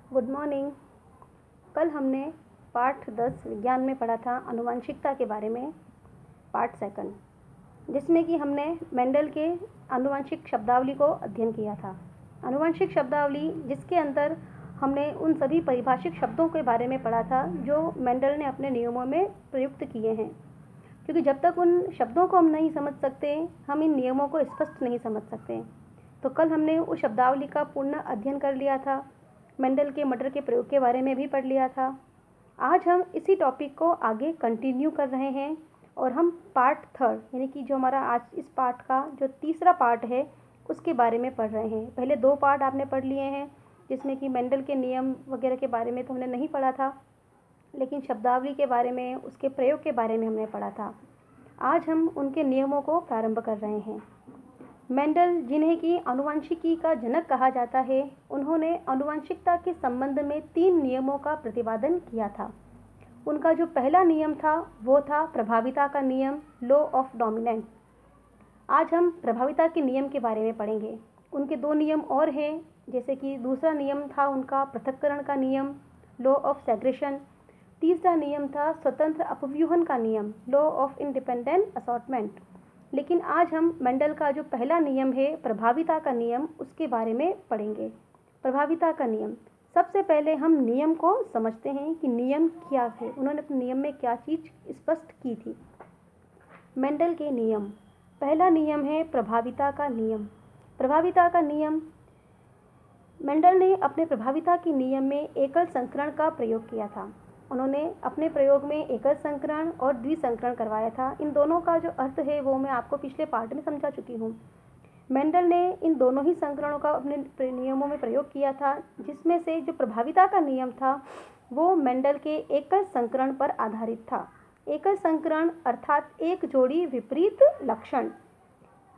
Good morning. कल हमने पाठ 10 विज्ञान में पढ़ा था आनुवंशिकता के बारे में, पार्ट सेकंड, जिसमें कि हमने मेंडल के आनुवंशिक शब्दावली को अध्ययन किया था। आनुवंशिक शब्दावली जिसके अंदर हमने उन सभी परिभाषिक शब्दों के बारे में पढ़ा था जो मेंडल ने अपने नियमों में प्रयुक्त किए हैं, क्योंकि जब तक उन शब्दों को हम नहीं समझ सकते हम इन नियमों को स्पष्ट नहीं समझ सकते। तो कल हमने उस शब्दावली का पूर्ण अध्ययन कर लिया था, मेंडल के मटर के प्रयोग के बारे में भी पढ़ लिया था। आज हम इसी टॉपिक को आगे कंटिन्यू कर रहे हैं और हम पार्ट थर्ड यानी कि जो हमारा आज इस पार्ट का जो तीसरा पार्ट है उसके बारे में पढ़ रहे हैं। पहले 2 पार्ट आपने पढ़ लिए हैं जिसमें कि मेंडल के नियम वगैरह के बारे में तो हमने नहीं पढ़ा था, लेकिन शब्दावली के बारे में, उसके प्रयोग के बारे में हमने पढ़ा था। आज हम उनके नियमों को प्रारंभ कर रहे हैं। मेंडल, जिन्हें कि आनुवंशिकी का जनक कहा जाता है, उन्होंने आनुवंशिकता के संबंध में 3 नियमों का प्रतिपादन किया था। उनका जो पहला नियम था वो था प्रभाविता का नियम, लॉ ऑफ डोमिनेंस। आज हम प्रभाविता के नियम के बारे में पढ़ेंगे। उनके 2 नियम और हैं, जैसे कि दूसरा नियम था उनका पृथक्करण का नियम, लॉ ऑफ सेग्रेशन। तीसरा नियम था स्वतंत्र अपव्यूहन का नियम, लॉ ऑफ इंडिपेंडेंट असॉर्टमेंट। लेकिन आज हम मेंडल का जो पहला नियम है प्रभाविता का नियम, उसके बारे में पढ़ेंगे। प्रभाविता का नियम, सबसे पहले हम नियम को समझते हैं कि नियम क्या है, उन्होंने अपने नियम में क्या चीज़ स्पष्ट की थी। मेंडल के नियम, पहला नियम है प्रभाविता का नियम। प्रभाविता का नियम, मेंडल ने अपने प्रभाविता के नियम में एकल संकरण का प्रयोग किया था। उन्होंने अपने प्रयोग में एकल संकरण और द्विसंकरण करवाया था। इन दोनों का जो अर्थ है वो मैं आपको पिछले पार्ट में समझा चुकी हूँ। मेंडल ने इन दोनों ही संकरणों का अपने नियमों में प्रयोग किया था, जिसमें से जो प्रभाविता का नियम था वो मेंडल के एकल संकरण पर आधारित था। एकल संकरण अर्थात एक जोड़ी विपरीत लक्षण।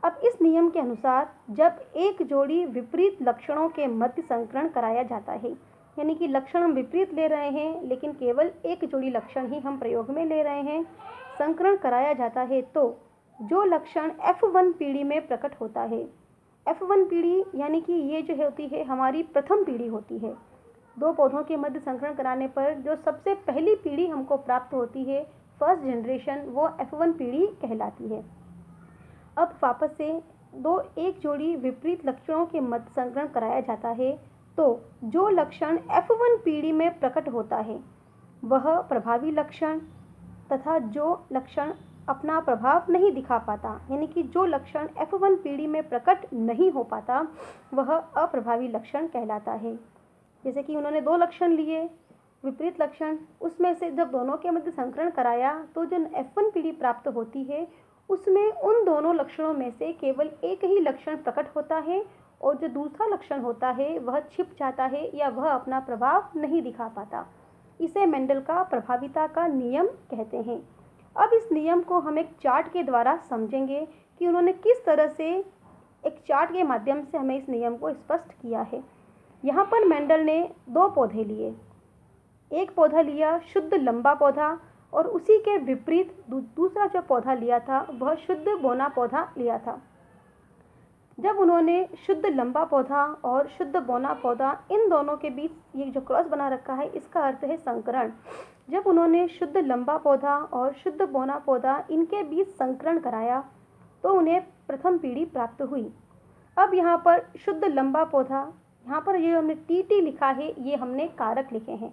अब इस नियम के अनुसार जब एक जोड़ी विपरीत लक्षणों के मध्य संकरण कराया जाता है, यानी कि लक्षण हम विपरीत ले रहे हैं लेकिन केवल एक जोड़ी लक्षण ही हम प्रयोग में ले रहे हैं, संकरण कराया जाता है, तो जो लक्षण F1 पीढ़ी में प्रकट होता है, F1 पीढ़ी यानी कि ये जो होती है हमारी प्रथम पीढ़ी होती है। 2 पौधों के मध्य संकरण कराने पर जो सबसे पहली पीढ़ी हमको प्राप्त होती है, फर्स्ट जनरेशन, वो F1 पीढ़ी कहलाती है। अब वापस से एक जोड़ी विपरीत लक्षणों के मध्य संकरण कराया जाता है, तो जो लक्षण F1 पीढ़ी में प्रकट होता है वह प्रभावी लक्षण, तथा जो लक्षण अपना प्रभाव नहीं दिखा पाता, यानी कि जो लक्षण F1 पीढ़ी में प्रकट नहीं हो पाता, वह अप्रभावी लक्षण कहलाता है। जैसे कि उन्होंने 2 लक्षण लिए विपरीत लक्षण, उसमें से जब दोनों के मध्य संकरण कराया तो जो F1 पीढ़ी प्राप्त होती है उसमें उन दोनों लक्षणों में से केवल एक ही लक्षण प्रकट होता है और जो दूसरा लक्षण होता है वह छिप जाता है या वह अपना प्रभाव नहीं दिखा पाता। इसे मेंडल का प्रभाविता का नियम कहते हैं। अब इस नियम को हम एक चार्ट के द्वारा समझेंगे कि उन्होंने किस तरह से एक चार्ट के माध्यम से हमें इस नियम को स्पष्ट किया है। यहाँ पर मेंडल ने 2 पौधे लिए। एक पौधा लिया शुद्ध लंबा पौधा और उसी के विपरीत दूसरा जो पौधा लिया था वह शुद्ध बोना पौधा लिया था। जब उन्होंने शुद्ध लंबा पौधा और शुद्ध बोना पौधा, इन दोनों के बीच ये जो क्रॉस बना रखा है इसका अर्थ है संकरण। जब उन्होंने शुद्ध लंबा पौधा और शुद्ध बोना पौधा इनके बीच संकरण कराया तो उन्हें प्रथम पीढ़ी प्राप्त हुई। अब यहाँ पर शुद्ध लंबा पौधा, यहाँ पर ये हमने TT लिखा है, ये हमने कारक लिखे हैं।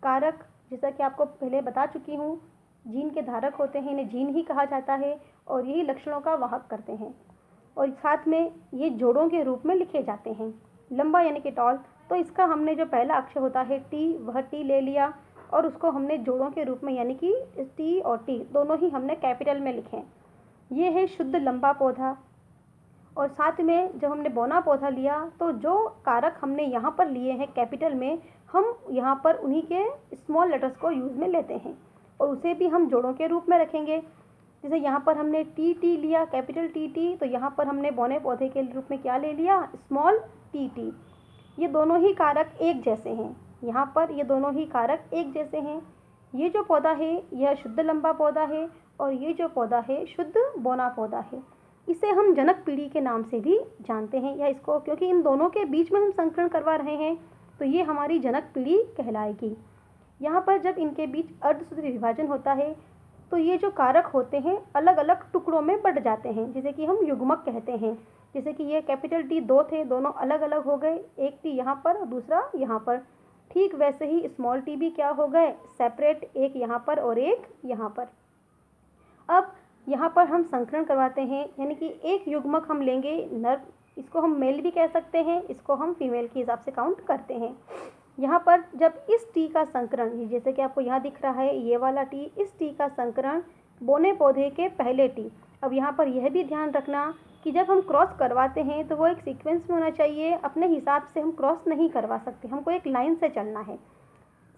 कारक, जैसा कि आपको पहले बता चुकी हूँ, जीन के धारक होते हैं, इन्हें जीन ही कहा जाता है और यही लक्षणों का वाहक करते हैं और साथ में ये जोड़ों के रूप में लिखे जाते हैं। लंबा यानी कि टॉल, तो इसका हमने जो पहला अक्षर होता है T, वह T ले लिया और उसको हमने जोड़ों के रूप में यानी कि T और T दोनों ही हमने कैपिटल में लिखे। ये है शुद्ध लंबा पौधा। और साथ में जब हमने बोना पौधा लिया तो जो कारक हमने यहाँ पर लिए हैं कैपिटल में, हम यहाँ पर उन्हीं के स्मॉल लेटर्स को यूज़ में लेते हैं और उसे भी हम जोड़ों के रूप में रखेंगे। जैसे यहाँ पर हमने TT लिया, कैपिटल TT, तो यहाँ पर हमने बोने पौधे के रूप में क्या ले लिया, स्मॉल TT। ये दोनों ही कारक एक जैसे हैं, यहाँ पर ये दोनों ही कारक एक जैसे हैं। ये जो पौधा है यह शुद्ध लंबा पौधा है और ये जो पौधा है शुद्ध बोना पौधा है। इसे हम जनक पीढ़ी के नाम से भी जानते हैं, या इसको, क्योंकि इन दोनों के बीच में हम संकरण करवा रहे हैं तो ये हमारी जनक पीढ़ी कहलाएगी। यहाँ पर जब इनके बीच अर्धसूत्री विभाजन होता है तो ये जो कारक होते हैं अलग अलग टुकड़ों में बट जाते हैं, जिसे कि हम युग्मक कहते हैं। जैसे कि ये कैपिटल टी दो थे, दोनों अलग अलग हो गए, एक टी यहाँ पर और दूसरा यहाँ पर। ठीक वैसे ही स्मॉल टी भी क्या हो गए, सेपरेट, एक यहाँ पर और एक यहाँ पर। अब यहाँ पर हम संकरण करवाते हैं, यानी कि एक युग्मक हम लेंगे नर, इसको हम मेल भी कह सकते हैं, इसको हम फीमेल के हिसाब से काउंट करते हैं। यहाँ पर जब इस टी का संकरण, जैसे कि आपको यहाँ दिख रहा है ये वाला टी, इस टी का संकरण बोने पौधे के पहले टी। अब यहाँ पर यह भी ध्यान रखना कि जब हम क्रॉस करवाते हैं तो वो एक सीक्वेंस में होना चाहिए, अपने हिसाब से हम क्रॉस नहीं करवा सकते, हमको एक लाइन से चलना है।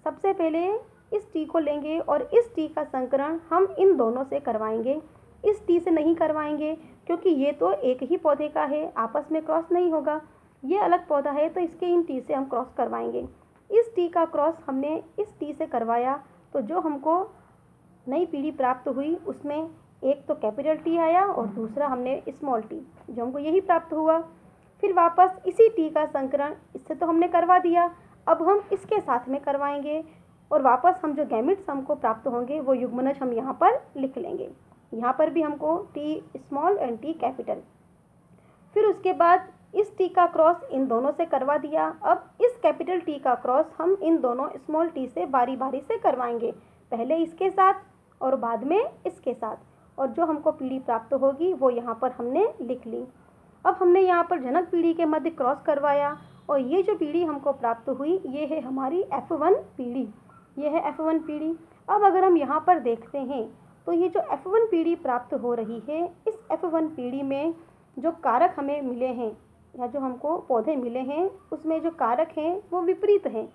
सबसे पहले इस टी को लेंगे और इस टी का संकरण हम इन दोनों से करवाएंगे, इस टी से नहीं करवाएंगे क्योंकि ये तो एक ही पौधे का है, आपस में क्रॉस नहीं होगा। ये अलग पौधा है तो इसके इन टी से हम क्रॉस करवाएंगे। इस टी का क्रॉस हमने इस टी से करवाया तो जो हमको नई पीढ़ी प्राप्त हुई उसमें एक तो कैपिटल टी आया और दूसरा हमने स्मॉल टी, जो हमको यही प्राप्त हुआ। फिर वापस इसी टी का संकरण, इससे तो हमने करवा दिया, अब हम इसके साथ में करवाएंगे और वापस हम जो गैमेट्स हमको प्राप्त होंगे वो युग्मनज हम यहाँ पर लिख लेंगे। यहाँ पर भी हमको T small and T capital. फिर उसके बाद इस टी का क्रॉस इन दोनों से करवा दिया, अब इस कैपिटल टी का क्रॉस हम इन दोनों स्मॉल टी से बारी बारी से करवाएंगे, पहले इसके साथ और बाद में इसके साथ, और जो हमको पीढ़ी प्राप्त होगी वो यहाँ पर हमने लिख ली। अब हमने यहाँ पर जनक पीढ़ी के मध्य क्रॉस करवाया और ये जो पीढ़ी हमको प्राप्त हुई ये है हमारी F1 पीढ़ी, ये है F1 पीढ़ी। अब अगर हम यहाँ पर देखते हैं तो ये जो F1 पीढ़ी प्राप्त हो रही है, इस F1 पीढ़ी में जो कारक हमें मिले हैं या जो हमको पौधे मिले हैं उसमें जो कारक हैं वो विपरीत हैं,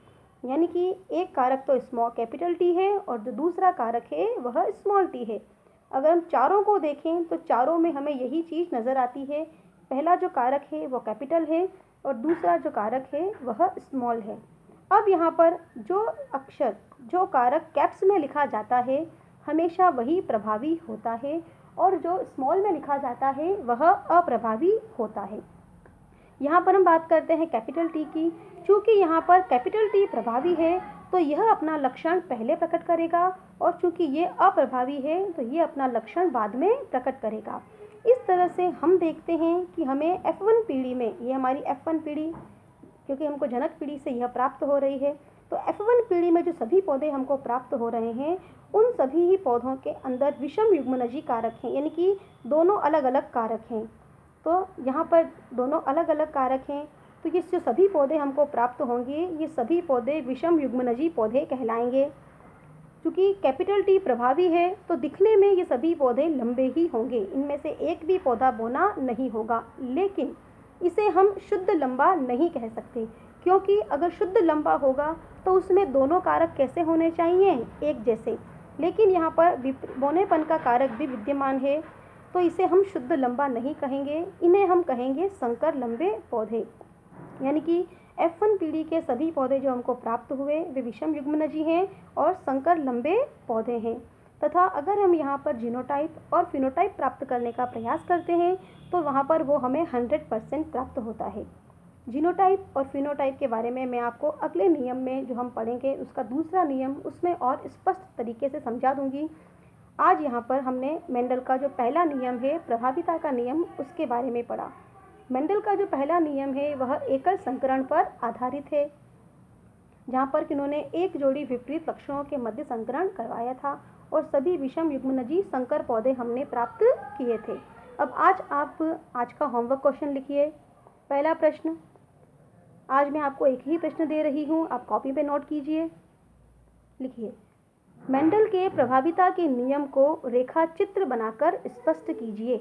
यानी कि एक कारक तो स्मॉल कैपिटल टी है और जो दूसरा कारक है वह स्मॉल टी है। अगर हम चारों को देखें तो चारों में हमें यही चीज़ नज़र आती है, पहला जो कारक है वो कैपिटल है और दूसरा जो कारक है वह स्मॉल है। अब यहाँ पर जो अक्षर, जो कारक कैप्स में लिखा जाता है हमेशा वही प्रभावी होता है और जो स्मॉल में लिखा जाता है वह अप्रभावी होता है। यहाँ पर हम बात करते हैं कैपिटल टी की। चूँकि यहाँ पर कैपिटल टी प्रभावी है तो यह अपना लक्षण पहले प्रकट करेगा और चूँकि ये अप्रभावी है तो ये अपना लक्षण बाद में प्रकट करेगा। इस तरह से हम देखते हैं कि हमें F1 पीढ़ी में, ये हमारी F1 पीढ़ी क्योंकि हमको जनक पीढ़ी से यह प्राप्त हो रही है, तो F1 पीढ़ी में जो सभी पौधे हमको प्राप्त हो रहे हैं उन सभी ही पौधों के अंदर विषम युग्मनजी कारक हैं, यानी कि दोनों अलग अलग कारक हैं। तो यहाँ पर दोनों अलग अलग कारक हैं, तो ये जो सभी पौधे हमको प्राप्त होंगे ये सभी पौधे विषम युग्मनजी पौधे कहलाएंगे। क्योंकि कैपिटल टी प्रभावी है तो दिखने में ये सभी पौधे लंबे ही होंगे, इनमें से एक भी पौधा बोना नहीं होगा, लेकिन इसे हम शुद्ध लंबा नहीं कह सकते क्योंकि अगर शुद्ध लंबा होगा तो उसमें दोनों कारक कैसे होने चाहिए, एक जैसे, लेकिन यहाँ पर बोनेपन का कारक भी विद्यमान है तो इसे हम शुद्ध लंबा नहीं कहेंगे, इन्हें हम कहेंगे संकर लंबे पौधे। यानी कि F1 पीढ़ी के सभी पौधे जो हमको प्राप्त हुए वे विषम युग्मनजी हैं और संकर लंबे पौधे हैं। तथा अगर हम यहाँ पर जीनोटाइप और फिनोटाइप प्राप्त करने का प्रयास करते हैं तो वहाँ पर वो हमें 100% प्राप्त होता है। जीनोटाइप और फिनोटाइप के बारे में मैं आपको अगले नियम में जो हम पढ़ेंगे उसका दूसरा नियम उसमें और स्पष्ट तरीके से समझा दूंगी। आज यहाँ पर हमने मेंडल का जो पहला नियम है प्रभाविता का नियम उसके बारे में पढ़ा। मेंडल का जो पहला नियम है वह एकल संकरण पर आधारित है, जहाँ पर इन्होंने एक जोड़ी विपरीत लक्षणों के मध्य संकरण करवाया था और सभी विषम युग्मनजी संकर पौधे हमने प्राप्त किए थे। अब आप आज का होमवर्क क्वेश्चन लिखिए। पहला प्रश्न, आज मैं आपको एक ही प्रश्न दे रही हूँ, आप कॉपी पे नोट कीजिए, लिखिए। मेंडल के प्रभाविता के नियम को रेखा चित्र बनाकर स्पष्ट कीजिए।